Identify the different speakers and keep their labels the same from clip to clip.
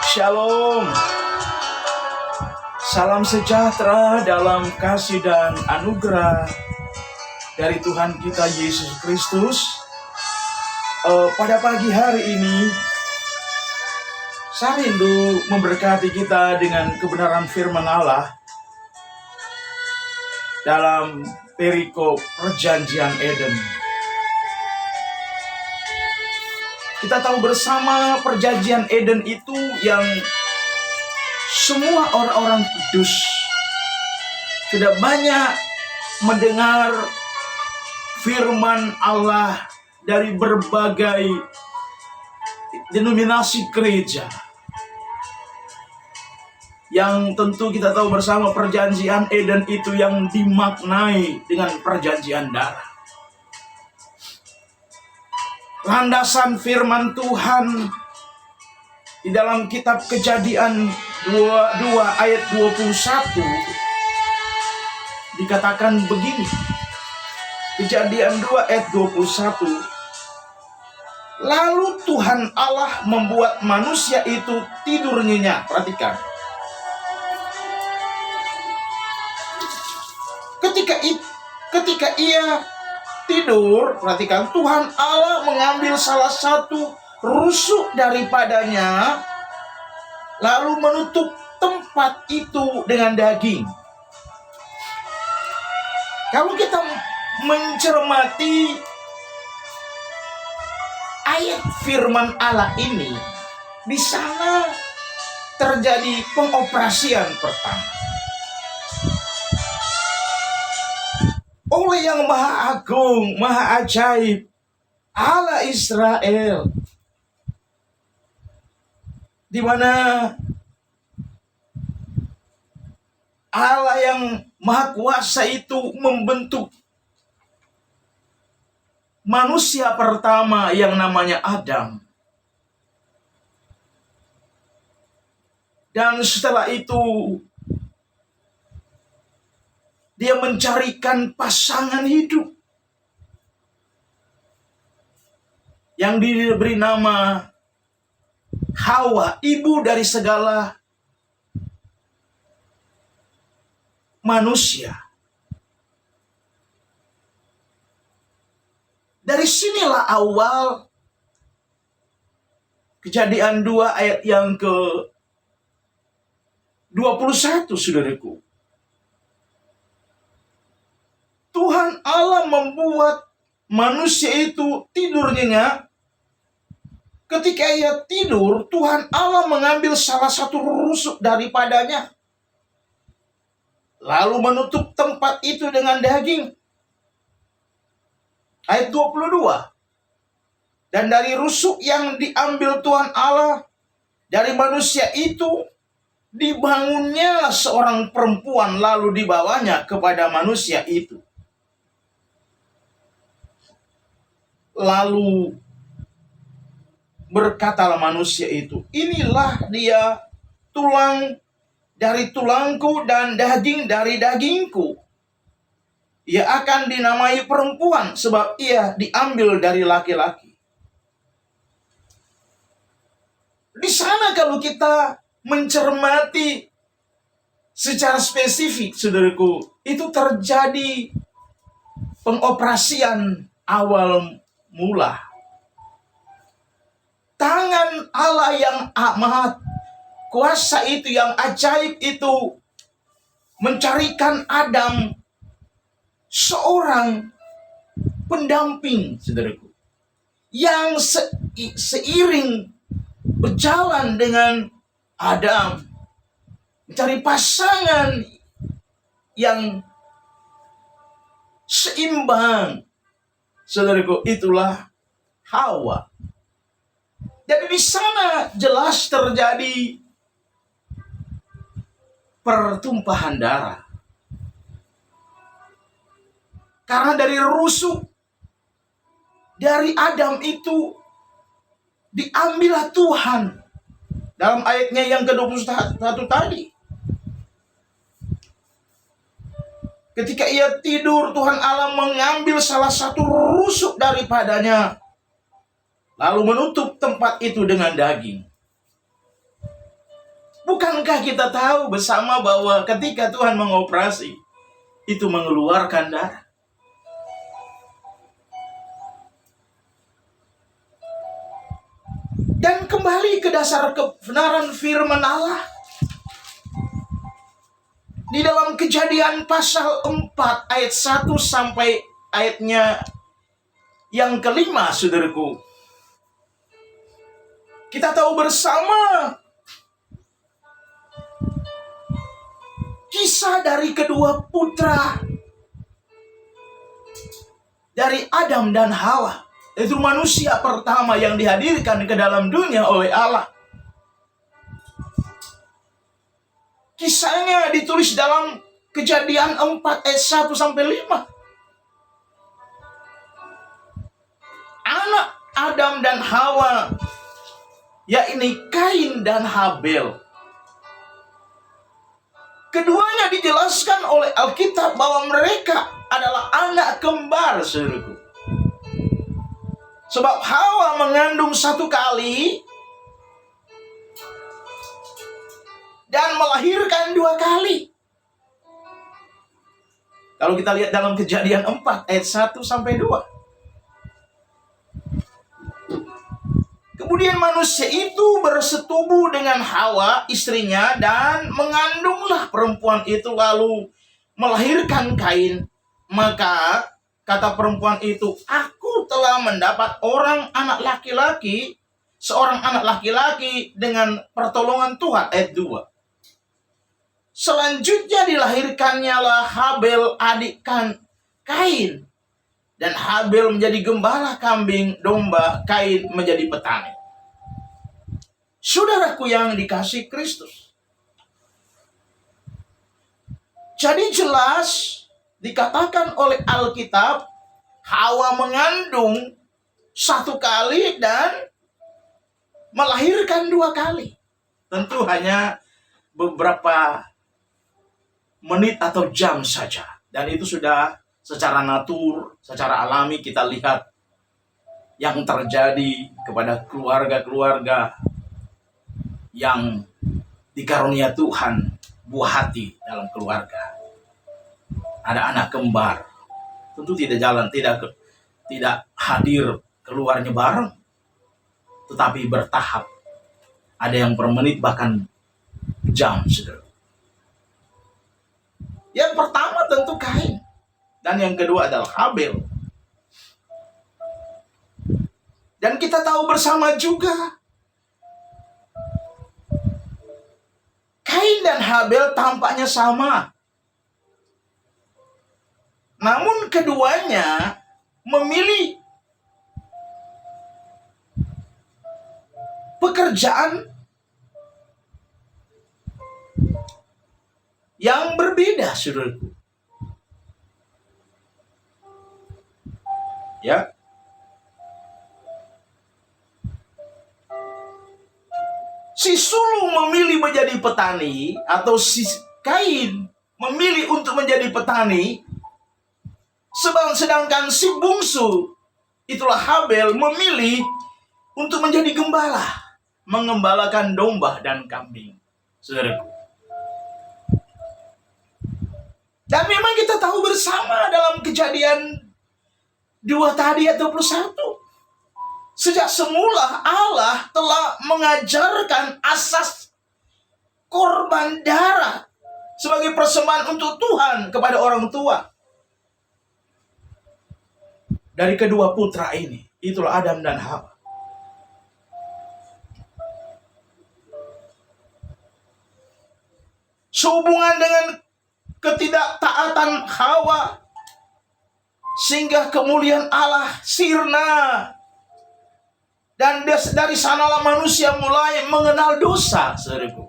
Speaker 1: Shalom, salam sejahtera dalam kasih dan anugerah dari Tuhan kita Yesus Kristus. Pada pagi hari ini, saya rindu memberkati kita dengan kebenaran firman Allah dalam perikop Perjanjian Eden. Kita tahu bersama Perjanjian Eden itu yang semua orang-orang kudus sudah banyak mendengar firman Allah dari berbagai denominasi gereja. Yang tentu kita tahu bersama Perjanjian Eden itu yang dimaknai dengan perjanjian darah. Landasan firman Tuhan di dalam kitab Kejadian 2 ayat 21 dikatakan begini. Kejadian 2 ayat 21. Lalu Tuhan Allah membuat manusia itu tidur nyenyak. Perhatikan. Ketika ia tidur, perhatikan, Tuhan Allah mengambil salah satu rusuk daripadanya, lalu menutup tempat itu dengan daging. Kalau kita mencermati ayat firman Allah ini, di sana terjadi pengoperasian pertama. Oleh yang maha agung, maha ajaib, Allah Israel, di mana Allah yang maha kuasa itu membentuk manusia pertama yang namanya Adam. Dan setelah itu dia mencarikan pasangan hidup yang diberi nama Hawa, ibu dari segala manusia. Dari sinilah awal Kejadian 2 ayat yang ke-21, saudaraku. Tuhan Allah membuat manusia itu tidur nyenyak. Ketika ia tidur, Tuhan Allah mengambil salah satu rusuk daripadanya, lalu menutup tempat itu dengan daging. Ayat 22. Dan dari rusuk yang diambil Tuhan Allah dari manusia itu, dibangunnya seorang perempuan, lalu dibawanya kepada manusia itu. Lalu berkatalah manusia itu, inilah dia, tulang dari tulangku dan daging dari dagingku. Ia akan dinamai perempuan sebab ia diambil dari laki-laki. Di sana kalau kita mencermati secara spesifik, saudaraku, itu terjadi pengoperasian awal mula. Tangan Allah yang maha kuasa itu, yang ajaib itu, mencarikan Adam seorang pendamping, saudaraku, yang seiring berjalan dengan Adam, mencari pasangan yang seimbang. Saudaraku, itulah Hawa. Jadi di sana jelas terjadi pertumpahan darah. Karena dari rusuk dari Adam itu diambillah Tuhan. Dalam ayatnya yang ke-21 tadi. Ketika ia tidur, Tuhan Allah mengambil salah satu rusuk daripadanya, lalu menutup tempat itu dengan daging. Bukankah kita tahu bersama bahwa ketika Tuhan mengoperasi, itu mengeluarkan darah? Dan kembali ke dasar kebenaran firman Allah. Di dalam Kejadian pasal 4 ayat 1 sampai ayatnya yang kelima, saudaraku. Kita tahu bersama kisah dari kedua putra dari Adam dan Hawa. Itu manusia pertama yang dihadirkan ke dalam dunia oleh Allah. Kisahnya ditulis dalam Kejadian 4 ayat 1 sampai 5. Anak Adam dan Hawa, yakni Kain dan Habel. Keduanya dijelaskan oleh Alkitab bahwa mereka adalah anak kembar, saudaraku. Sebab Hawa mengandung 1 kali dan melahirkan 2 kali. Kalau kita lihat dalam Kejadian 4 ayat 1 sampai 2. Kemudian manusia itu bersetubuh dengan Hawa, istrinya, dan mengandunglah perempuan itu lalu melahirkan Kain. Maka kata perempuan itu, aku telah mendapat seorang anak laki-laki dengan pertolongan Tuhan. Ayat 2. Selanjutnya dilahirkannya lah Habel adik Kain. Dan Habel menjadi gembala kambing domba, Kain menjadi petani. Saudaraku yang dikasihi Kristus. Jadi jelas dikatakan oleh Alkitab, Hawa mengandung 1 kali dan melahirkan 2 kali. Tentu hanya beberapa menit atau jam saja. Dan itu sudah secara natur, secara alami kita lihat yang terjadi kepada keluarga-keluarga yang dikarunia Tuhan buah hati dalam keluarga. Ada anak kembar, tentu tidak hadir keluarnya bareng, tetapi bertahap. Ada yang per menit bahkan jam, saudara. Yang pertama tentu Kain, dan yang kedua adalah Habel. Dan kita tahu bersama juga, Kain dan Habel tampaknya sama. Namun keduanya memilih pekerjaan yang berbeda, saudaraku. Ya. Si sulung memilih menjadi petani, atau si Kain memilih untuk menjadi petani, sedangkan si bungsu, itulah Habel, memilih untuk menjadi gembala, mengembalakan domba dan kambing, saudaraku. Dan memang kita tahu bersama dalam Kejadian 2 tadi ayat 21. Sejak semula Allah telah mengajarkan asas korban darah sebagai persembahan untuk Tuhan kepada orang tua. Dari kedua putra ini, itulah Adam dan Hawa. Sehubungan dengan ketidaktaatan Hawa, sehingga kemuliaan Allah sirna. Dan dari sanalah manusia mulai mengenal dosa, saudaraku.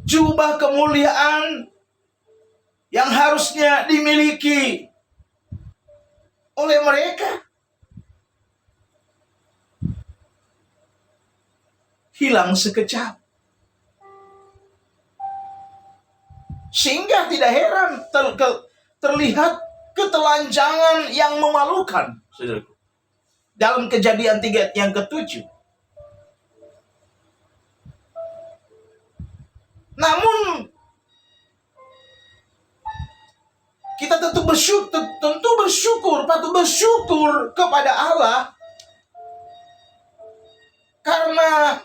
Speaker 1: Jubah kemuliaan yang harusnya dimiliki oleh mereka hilang sekejap. Sehingga tidak heran terlihat ketelanjangan yang memalukan, saudaraku. Dalam Kejadian 3 yang ke-7. Namun kita tentu bersyukur, patut bersyukur kepada Allah karena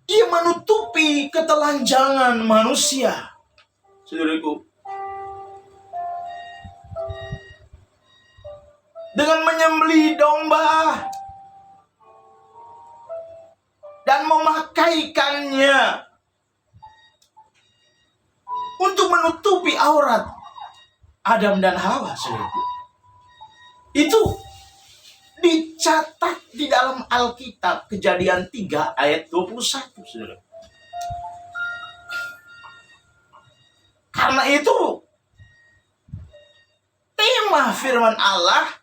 Speaker 1: Ia menutupi ketelanjangan manusia. Saudaraku, dengan menyembelih domba dan memakaikannya untuk menutupi aurat Adam dan Hawa, saudaraku. Itu dicatat di dalam Alkitab, Kejadian 3 ayat 21, saudara. Karena itu tema firman Allah,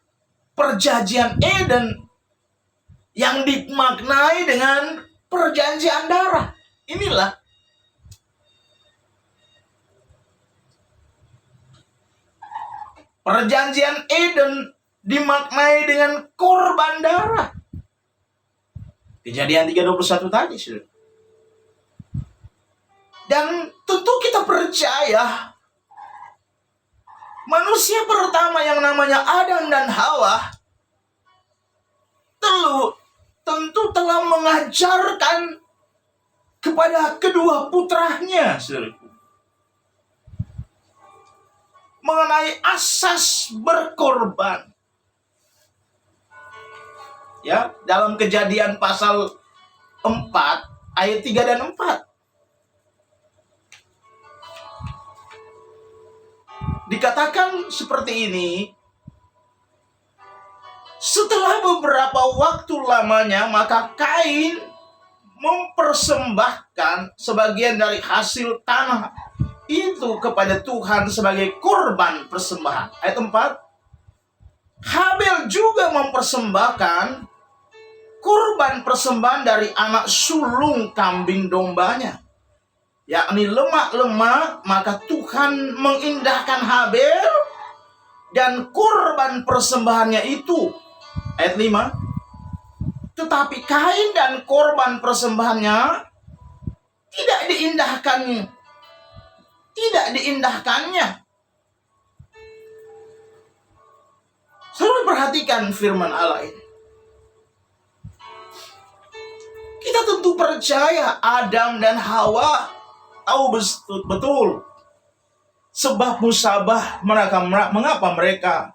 Speaker 1: perjanjian Eden yang dimaknai dengan perjanjian darah. Inilah perjanjian Eden dimaknai dengan korban darah. Kejadian 3:21 tadi, saudara. Dan tentu kita percaya manusia pertama yang namanya Adam dan Hawa tentu telah mengajarkan kepada kedua putranya, saudara, mengenai asas berkorban. Ya, dalam Kejadian pasal 4 ayat 3 dan 4. Dikatakan seperti ini, setelah beberapa waktu lamanya, maka Kain mempersembahkan sebagian dari hasil tanah itu kepada Tuhan sebagai korban persembahan. Ayat 4. Habel juga mempersembahkan korban persembahan dari anak sulung kambing dombanya, yakni lemak-lemak. Maka Tuhan mengindahkan Habel dan korban persembahannya itu. Ayat 5. Tetapi Kain dan korban persembahannya tidak diindahkannya. Saudara perhatikan firman Allah ini. Kita tentu percaya Adam dan Hawa tahu betul sebab musabah mengapa mereka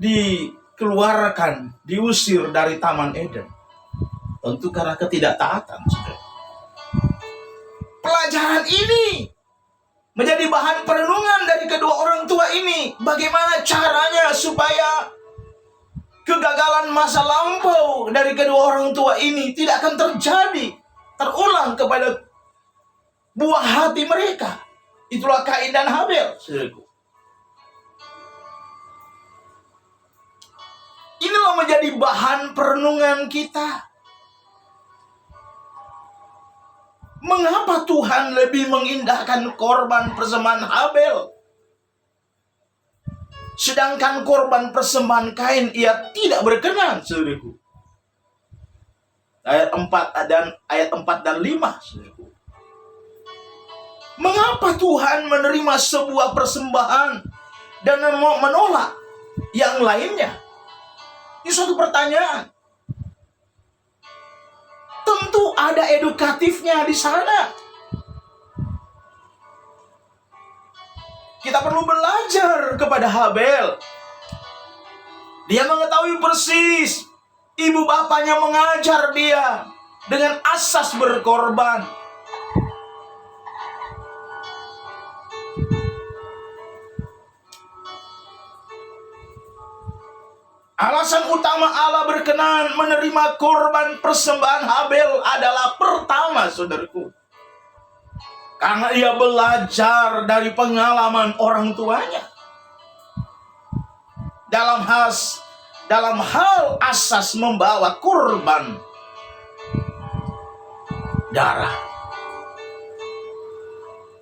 Speaker 1: dikeluarkan, diusir dari Taman Eden. Tentu karena ketidaktaatan, saudara. Pelajaran ini menjadi bahan perenungan dari kedua orang tua ini. Bagaimana caranya supaya kegagalan masa lampau dari kedua orang tua ini tidak akan terulang kepada buah hati mereka. Itulah Kain dan Habel, saudaraku. Inilah menjadi bahan perenungan kita. Mengapa Tuhan lebih mengindahkan korban persembahan Habel, sedangkan korban persembahan Kain Ia tidak berkenan, saudaraku? Ayat 4 dan 5, saudaraku. Mengapa Tuhan menerima sebuah persembahan dan menolak yang lainnya? Ini suatu pertanyaan. Tentu ada edukatifnya di sana. Kita perlu belajar kepada Habel. Dia mengetahui persis ibu bapaknya mengajar dia dengan asas berkorban. Alasan utama Allah berkenan menerima korban persembahan Habel adalah pertama, saudaraku, karena ia belajar dari pengalaman orang tuanya dalam hal asas membawa korban darah.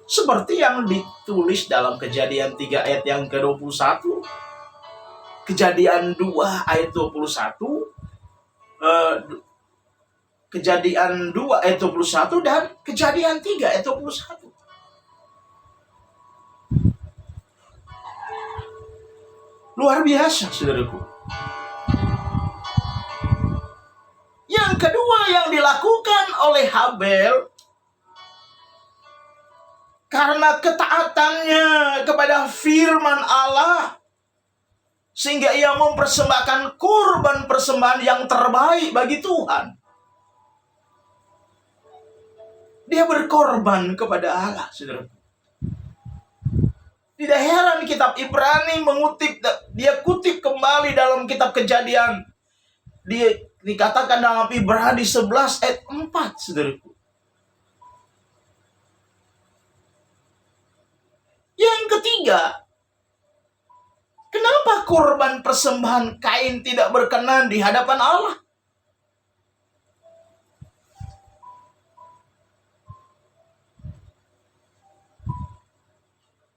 Speaker 1: Seperti yang ditulis dalam Kejadian 3 ayat yang ke-21, Kejadian 2 ayat 21, Kejadian 2 ayat 21 dan Kejadian 3 ayat 21. Luar biasa, saudaraku. Yang kedua yang dilakukan oleh Habel, karena ketaatannya kepada firman Allah, sehingga ia mempersembahkan kurban persembahan yang terbaik bagi Tuhan. Dia berkorban kepada Allah, saudara. Tidak heran kitab Ibrani dia kutip kembali dalam kitab Kejadian. Dia dikatakan dalam Ibrani 11 ayat 4, saudaraku. Yang ketiga, kenapa korban persembahan Kain tidak berkenan di hadapan Allah?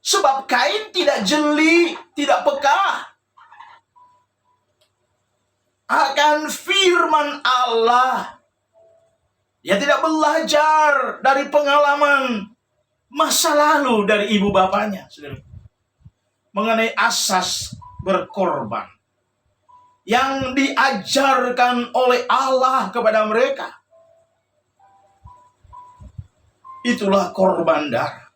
Speaker 1: Sebab Kain tidak jeli, tidak peka akan firman Allah. Dia tidak belajar dari pengalaman masa lalu dari ibu bapaknya, saudara, mengenai asas berkorban yang diajarkan oleh Allah kepada mereka. Itulah korban darah.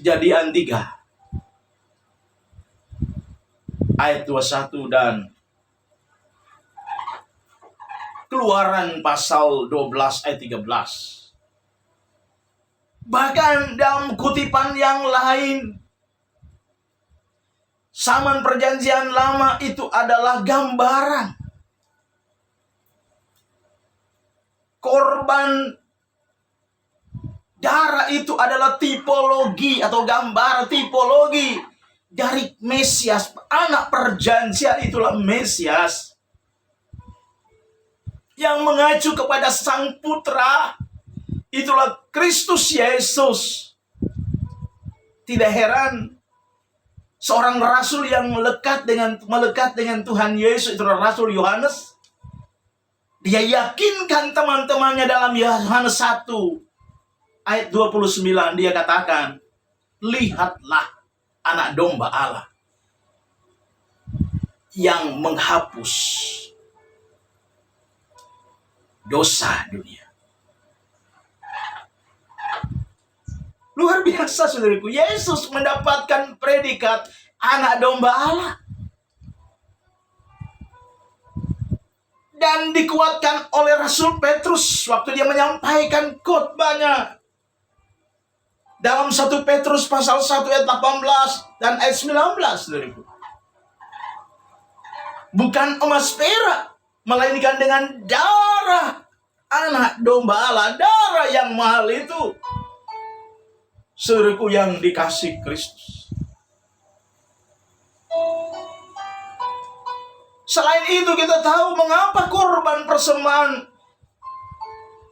Speaker 1: Kejadian 3 ayat 21 dan Keluaran pasal 12 ayat 13. Bahkan dalam kutipan yang lain, zaman perjanjian lama itu adalah gambaran. Korban darah itu adalah tipologi atau gambar tipologi dari Mesias. Anak perjanjian itulah Mesias yang mengacu kepada Sang Putra. Itulah Kristus Yesus. Tidak heran seorang rasul yang melekat dengan Tuhan Yesus, itulah Rasul Yohanes. Dia yakinkan teman-temannya dalam Yohanes 1 ayat 29, dia katakan, lihatlah anak domba Allah yang menghapus dosa dunia. Luar biasa, saudaraku. Yesus mendapatkan predikat anak domba Allah. Dan dikuatkan oleh Rasul Petrus waktu dia menyampaikan khotbahnya. Dalam 1 Petrus pasal 1 ayat 18 dan ayat 19, saudaraku. Bukan emas perak, melainkan dengan darah anak domba Allah, darah yang mahal itu. Saudaraku yang dikasih Kristus. Selain itu kita tahu mengapa korban persembahan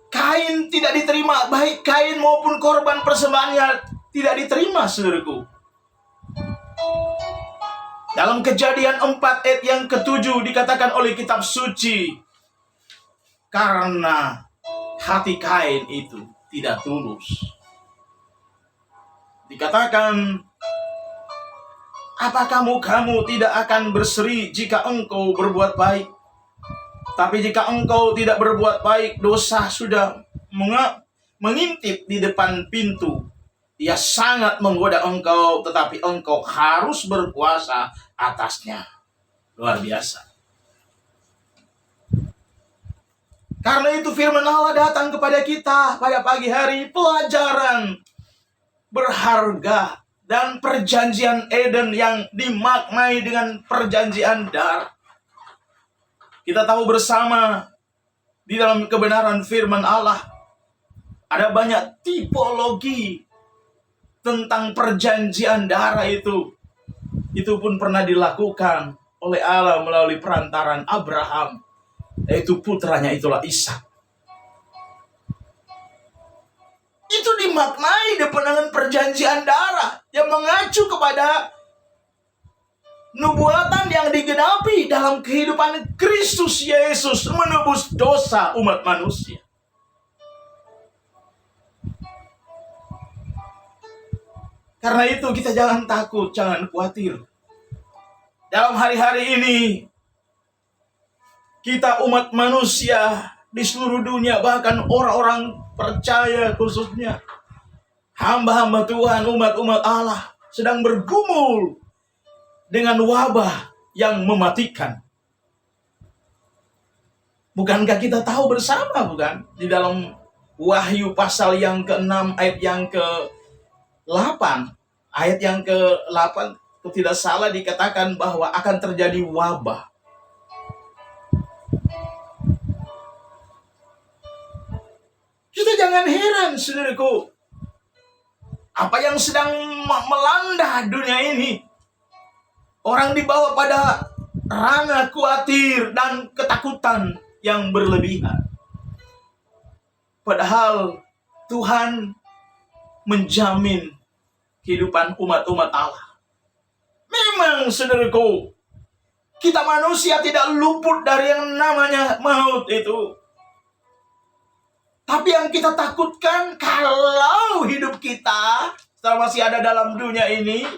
Speaker 1: Kain tidak diterima, baik Kain maupun korban persembahannya tidak diterima, saudaraku. Dalam Kejadian 4 ayat yang ke-7 dikatakan oleh kitab suci, karena hati Kain itu tidak tulus. Dikatakan, apakah kamu tidak akan berseri jika engkau berbuat baik? Tapi jika engkau tidak berbuat baik, dosa sudah mengintip di depan pintu. Ia sangat menggoda engkau, tetapi engkau harus berkuasa atasnya. Luar biasa. Karena itu firman Allah datang kepada kita pada pagi hari, pelajaran berharga dan perjanjian Eden yang dimaknai dengan perjanjian darah. Kita tahu bersama di dalam kebenaran firman Allah ada banyak tipologi tentang perjanjian darah itu. Itu pun pernah dilakukan oleh Allah melalui perantaran Abraham, yaitu putranya itulah Ishak. Itu dimaknai dengan perjanjian darah yang mengacu kepada Nubuatan yang digenapi dalam kehidupan Kristus Yesus menebus dosa umat manusia. Karena itu kita jangan takut, jangan khawatir. Dalam hari-hari ini, kita umat manusia di seluruh dunia, bahkan orang-orang percaya khususnya, hamba-hamba Tuhan, umat-umat Allah, sedang bergumul dengan wabah yang mematikan. Bukankah kita tahu bersama, bukan? Di dalam Wahyu pasal yang ke-6 ayat yang ke-8. Ayat yang ke-8, kalau tidak salah dikatakan bahwa akan terjadi wabah. Kita jangan heran, saudaraku. Apa yang sedang melanda dunia ini. Orang dibawa pada ranah khawatir dan ketakutan yang berlebihan. Padahal Tuhan menjamin kehidupan umat-umat Allah. Memang, saudaraku, kita manusia tidak luput dari yang namanya maut itu. Tapi yang kita takutkan, kalau hidup kita setelah masih ada dalam dunia ini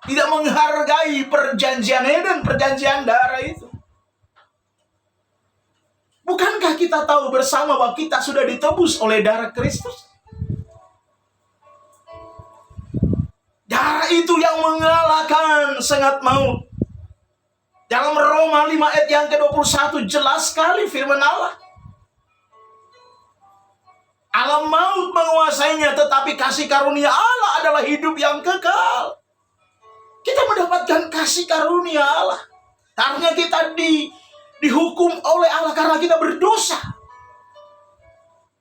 Speaker 1: tidak menghargai perjanjian Eden, perjanjian darah itu. Bukankah kita tahu bersama bahwa kita sudah ditebus oleh darah Kristus? Darah itu yang mengalahkan sengat maut. Dalam Roma 5 ayat yang ke-21 jelas sekali firman Allah. Alam maut menguasainya, tetapi kasih karunia Allah adalah hidup yang kekal. Kita mendapatkan kasih karunia Allah. Artinya kita dihukum oleh Allah karena kita berdosa.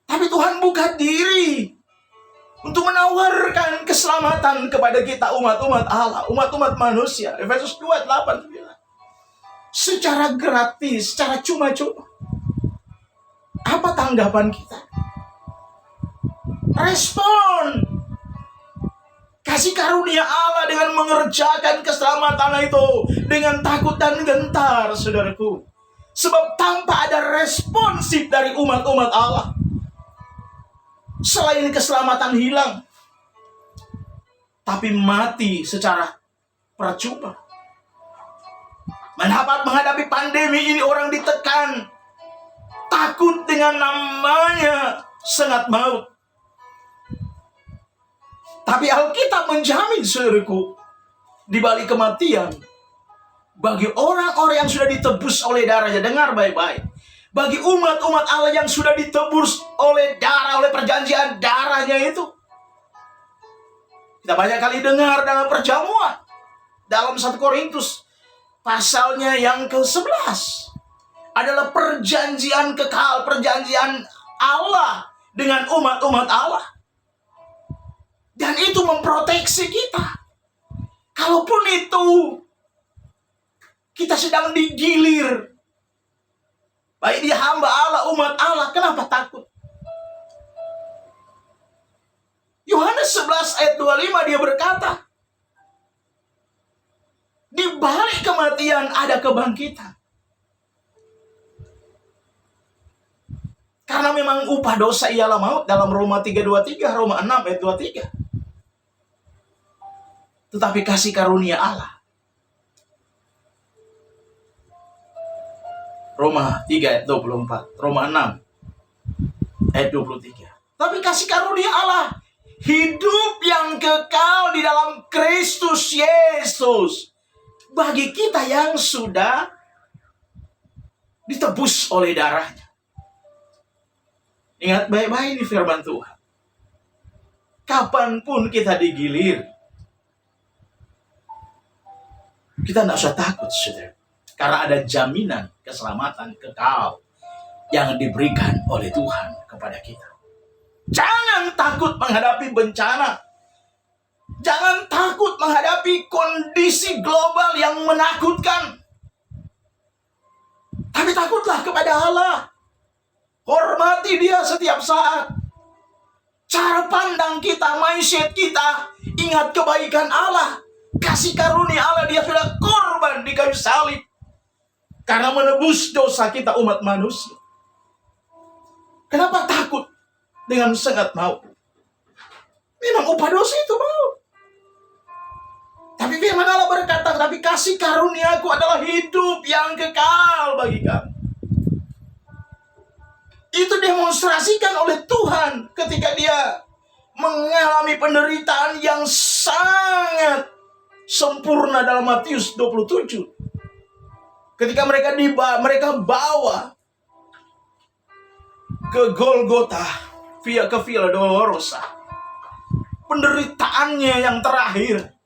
Speaker 1: Tapi Tuhan buka diri untuk menawarkan keselamatan kepada kita umat-umat Allah, umat-umat manusia. Efesus 2 ayat 8 bilang, secara gratis, secara cuma-cuma. Apa tanggapan kita? Respon kasih karunia Allah dengan mengerjakan keselamatan itu dengan takut dan gentar, saudaraku. Sebab tanpa ada responsif dari umat-umat Allah, selain keselamatan hilang, tapi mati secara percuma. Menghadapi pandemi ini orang ditekan, takut dengan namanya sengat maut. Tapi Alkitab menjamin, saudaraku, di balik kematian, bagi orang-orang yang sudah ditebus oleh darahnya, dengar baik-baik, bagi umat-umat Allah yang sudah ditebus oleh darah, oleh perjanjian darahnya itu, kita banyak kali dengar dalam perjamuan, dalam 1 Korintus pasalnya yang ke-11, adalah perjanjian kekal, perjanjian Allah dengan umat-umat Allah. Dan itu memproteksi kita. Kalaupun itu kita sedang digilir, baik dia hamba Allah, umat Allah, kenapa takut? Yohanes 11 ayat 25 dia berkata, di balik kematian ada kebangkitan. Karena memang upah dosa ialah maut, dalam Roma 3:23, Roma 6 ayat 23. Tetapi kasih karunia Allah, Roma 3 ayat 24, Roma 6 ayat 23. Tapi kasih karunia Allah, hidup yang kekal di dalam Kristus Yesus, bagi kita yang sudah ditebus oleh darahnya. Ingat baik-baik ini firman Tuhan. Kapanpun kita digilir, kita tidak usah takut, saudara. Karena ada jaminan keselamatan kekal yang diberikan oleh Tuhan kepada kita. Jangan takut menghadapi bencana. Jangan takut menghadapi kondisi global yang menakutkan. Tapi takutlah kepada Allah. Hormati Dia setiap saat. Cara pandang kita, mindset kita, ingat kebaikan Allah. kasih karunia Allah, dia sudah korban di kayu salib karena menebus dosa kita umat manusia. Kenapa takut dengan sengat maut? Memang upah dosa itu maut. Tapi firman Allah berkata, tapi kasih karuniaku adalah hidup yang kekal bagi kamu. Itu demonstrasikan oleh Tuhan ketika dia mengalami penderitaan yang sangat sempurna dalam Matius 27. Ketika mereka bawa ke Golgota, ke Via Dolorosa, penderitaannya yang terakhir,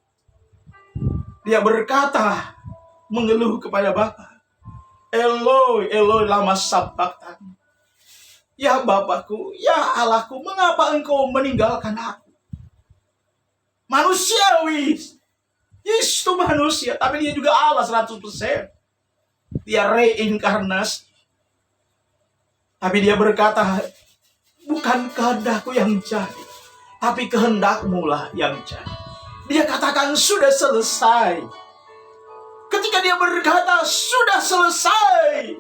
Speaker 1: dia berkata, mengeluh kepada Bapa, Eloi, Eloi lama sabachthani. Ya Bapakku, ya Allahku, mengapa engkau meninggalkan aku? Manusiawi. Yesus itu manusia, tapi dia juga Allah 100%. Dia reinkarnasi. Tapi dia berkata, bukan kehendakku yang jadi, tapi kehendakmu lah yang jadi. Dia katakan sudah selesai. Ketika dia berkata sudah selesai,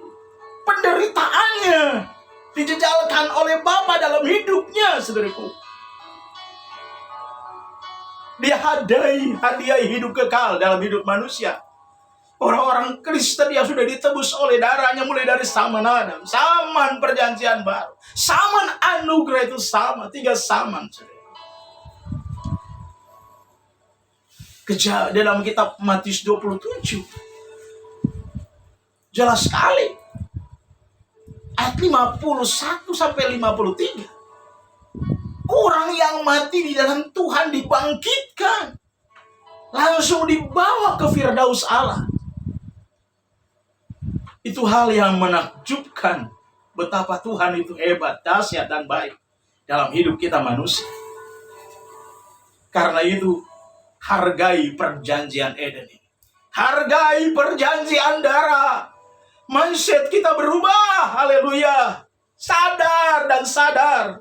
Speaker 1: penderitaannya dijejalkan oleh Bapa dalam hidupnya, saudaraku. Dia hadiah hidup kekal dalam hidup manusia. Orang-orang Kristen yang sudah ditebus oleh darahnya, mulai dari zaman Adam, zaman perjanjian baru, zaman anugerah itu sama, 3 zaman, saudara. Dalam kitab Matius 27 jelas sekali ayat 51 sampai 53, orang yang mati di dalam Tuhan dibangkitkan, langsung dibawa ke Firdaus Allah. Itu hal yang menakjubkan, betapa Tuhan itu hebat, dahsyat, dan baik dalam hidup kita manusia. Karena itu, hargai perjanjian Eden ini. Hargai perjanjian darah. Mindset kita berubah. Haleluya. Sadar dan sadar.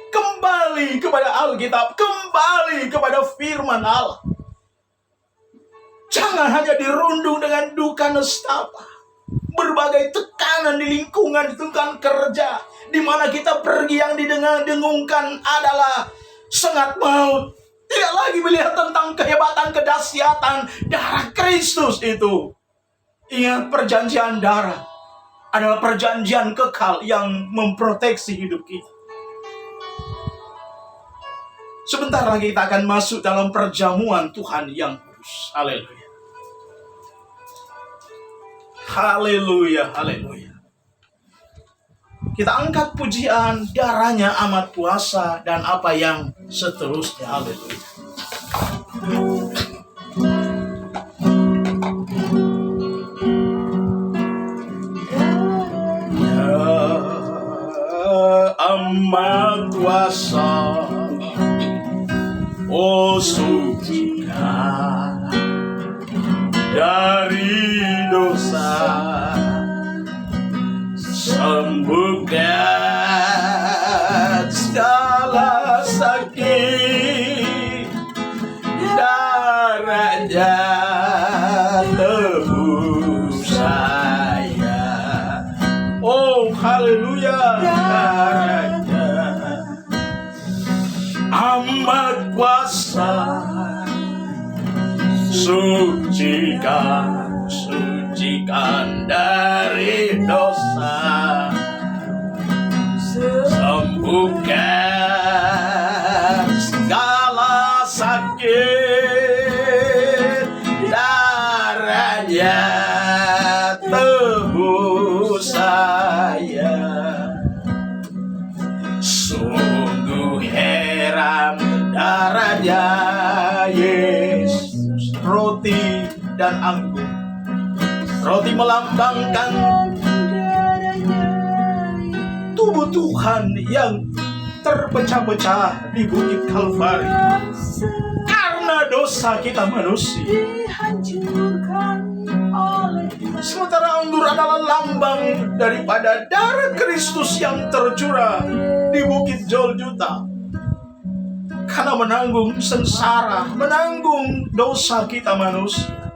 Speaker 1: Kembali kepada Alkitab. Kembali kepada firman Allah. Jangan hanya dirundung dengan duka nestapa. Berbagai tekanan di lingkungan, di lingkungan kerja, di mana kita pergi yang didengungkan adalah sengat maut. Tidak lagi melihat tentang kehebatan, kedahsyatan darah Kristus itu. Ingat, perjanjian darah adalah perjanjian kekal yang memproteksi hidup kita. Sebentar lagi kita akan masuk dalam perjamuan Tuhan yang kudus. Haleluya. Haleluya, haleluya. Kita angkat pujian, darahnya amat kuasa, dan apa yang seterusnya. Haleluya. Amat kuasa, oh suci dari dosa, sembuhkan segala sakit, darahnya tebus saya. Oh haleluya, darahnya amat kuasa, sucikan dari dosa, sembuhkan segala sakit, darahnya tebus saya. Sungguh heran darahnya Yesus. Roti dan anggur. Roti melambangkan tubuh Tuhan yang terpecah-pecah di bukit Kalvari. Karena dosa kita manusia. Sementara anggur adalah lambang daripada darah Kristus yang tercurah di bukit Golgota. karena menanggung sengsara, menanggung dosa kita manusia.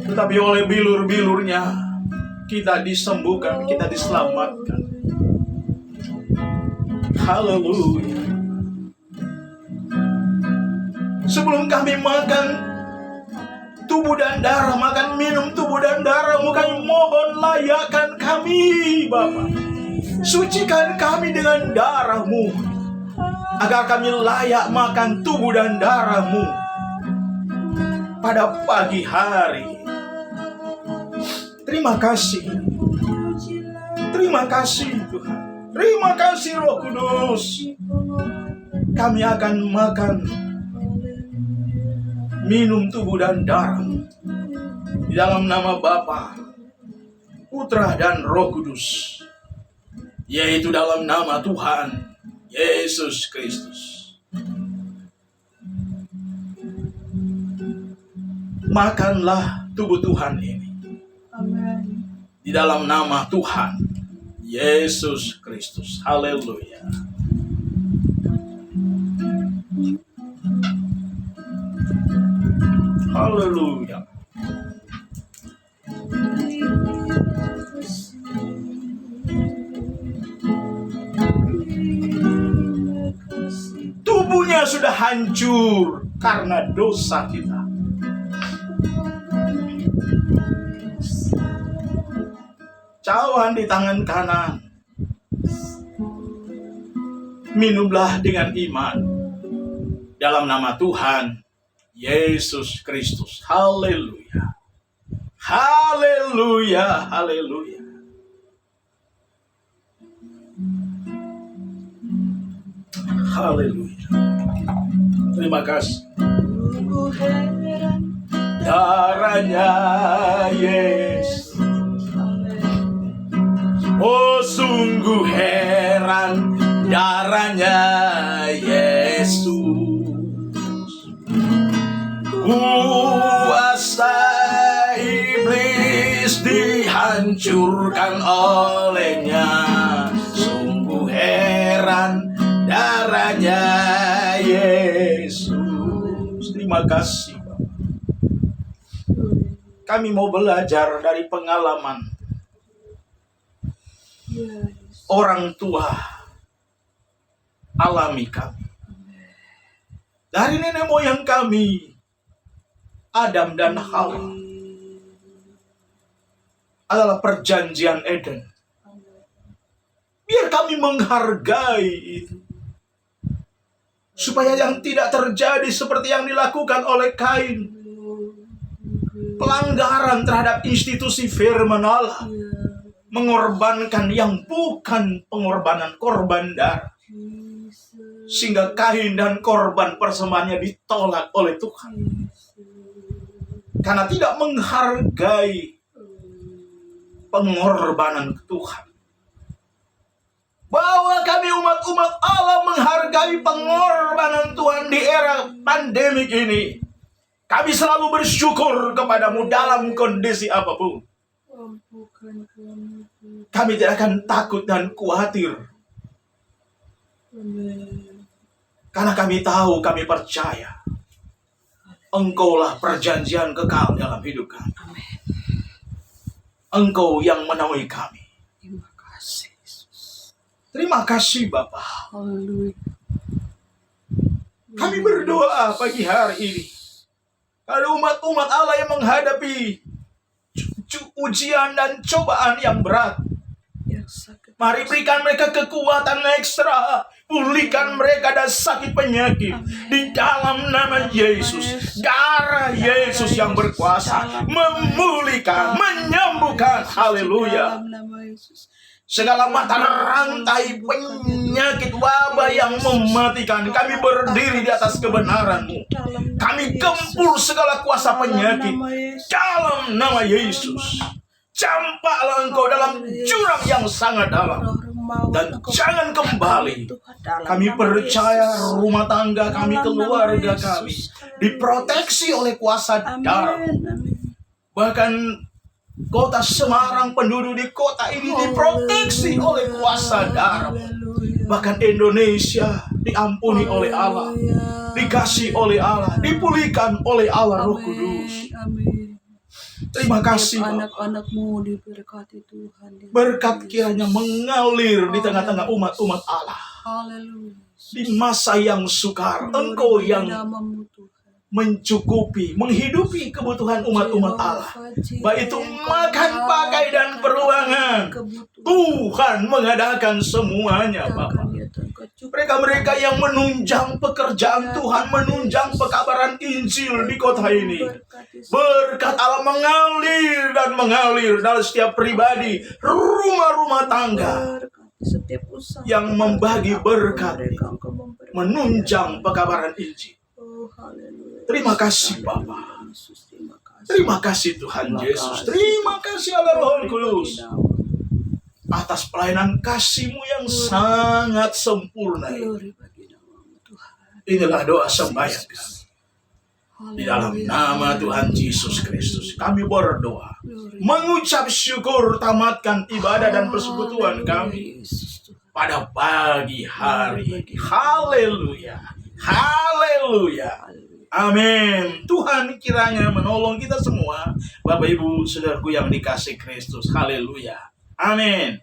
Speaker 1: Tetapi oleh bilur-bilurnya kita disembuhkan, kita diselamatkan. Haleluya. Sebelum kami makan tubuh dan darah, makan minum tubuh dan darah-Mu, kami mohon layakkan kami, Bapa. Sucikan kami dengan darah-Mu, agar kami layak makan tubuh dan darah-Mu pada pagi hari. Terima kasih. Terima kasih Tuhan. Terima kasih Roh Kudus. Kami akan makan, minum tubuh dan darah-Mu di dalam nama Bapa, Putra dan Roh Kudus, yaitu dalam nama Tuhan Yesus Kristus. Makanlah tubuh Tuhan ini.
Speaker 2: Amen.
Speaker 1: Di dalam nama Tuhan Yesus Kristus. Haleluya. Haleluya. Tubuhnya sudah hancur karena dosa kita. Cawan di tangan kanan. Minumlah dengan iman dalam nama Tuhan Yesus Kristus. Haleluya. Haleluya. Haleluya. Haleluya. Terima kasih. Darahnya Yesus. Oh, sungguh heran darahnya Yesus. Kuasa iblis dihancurkan olehnya. Sungguh heran darahnya Yesus. Terima kasih Bapak. Kami mau belajar dari pengalaman orang tua alami kami. Dari nenek moyang kami, Adam dan Hawa, adalah perjanjian Eden. Biar kami menghargai itu, supaya yang tidak terjadi seperti yang dilakukan oleh Kain, pelanggaran terhadap institusi firman Allah, mengorbankan yang bukan pengorbanan, korban darah, sehingga Kain dan korban persembahannya ditolak oleh Tuhan karena tidak menghargai pengorbanan Tuhan. Bahwa kami umat-umat Allah menghargai pengorbanan Tuhan di era pandemik ini. Kami selalu bersyukur kepadamu dalam kondisi apapun. Kami tidak akan takut dan khawatir. Karena kami tahu, kami percaya Engkaulah perjanjian kekal dalam hidup kami. Engkau yang menaungi kami.
Speaker 2: Terima kasih Yesus.
Speaker 1: Terima kasih Bapa.
Speaker 2: Haleluya.
Speaker 1: Kami berdoa pagi hari ini. Ada umat-umat Allah yang menghadapi ujian dan cobaan yang berat. Mari berikan mereka kekuatan ekstra. Pulihkan mereka dari sakit penyakit. Di dalam nama Yesus. Darah Yesus yang berkuasa. Memulihkan, menyembuhkan. Haleluya. Segala mata rantai penyakit wabah yang mematikan. Kami berdiri di atas kebenaran-Mu. Kami gempur segala kuasa penyakit. Dalam nama Yesus. Campaklah Engkau dalam jurang yang sangat dalam. Dan jangan kembali. Kami percaya rumah tangga kami, keluarga kami diproteksi oleh kuasa darah. Bahkan kota Semarang, penduduk di kota ini diproteksi oleh kuasa darah. Bahkan Indonesia diampuni oleh Allah, dikasih oleh Allah, dipulihkan oleh Allah Roh Kudus.
Speaker 2: Amin.
Speaker 1: Terima kasih Bapak.
Speaker 2: Anak-anakmu diberkati Tuhan.
Speaker 1: Berkat kiranya mengalir di tengah-tengah umat-umat Allah.
Speaker 2: Haleluya.
Speaker 1: Di masa yang sukar, Engkau yang
Speaker 2: Namamu Tuhan.
Speaker 1: mencukupi, menghidupi kebutuhan umat-umat Allah. Baik itu makan, pakai, dan peruangan. Tuhan mengadakan semuanya, Bapak. Mereka-mereka yang menunjang pekerjaan Tuhan, menunjang pekabaran Injil di kota ini. Berkat Allah mengalir dan mengalir dalam setiap pribadi, rumah-rumah tangga
Speaker 2: Setiap usaha
Speaker 1: yang membagi berkat,
Speaker 2: mereka Engkau memberi.
Speaker 1: menunjang pekabaran Injil.
Speaker 2: Oh, haleluya.
Speaker 1: Terima kasih Bapa.
Speaker 2: Yesus, terima kasih.
Speaker 1: Terima kasih Tuhan Yesus. Terima kasih Allah Roh Kudus atas pelayanan kasih-Mu yang sangat sempurna.
Speaker 2: Glory bagi namamu Tuhan.
Speaker 1: Inilah doa sembahyang kami. Di dalam
Speaker 2: Haleluya.
Speaker 1: nama Tuhan Yesus Kristus kami berdoa.
Speaker 2: Glory.
Speaker 1: Mengucap syukur, tamatkan ibadah dan persekutuan
Speaker 2: Haleluya,
Speaker 1: kami
Speaker 2: Yesus Tuhan.
Speaker 1: pada pagi hari ini. Haleluya. Haleluya. Amin. Tuhan kiranya menolong kita semua. Bapak Ibu Saudaraku yang dikasih Kristus. Haleluya. Amin.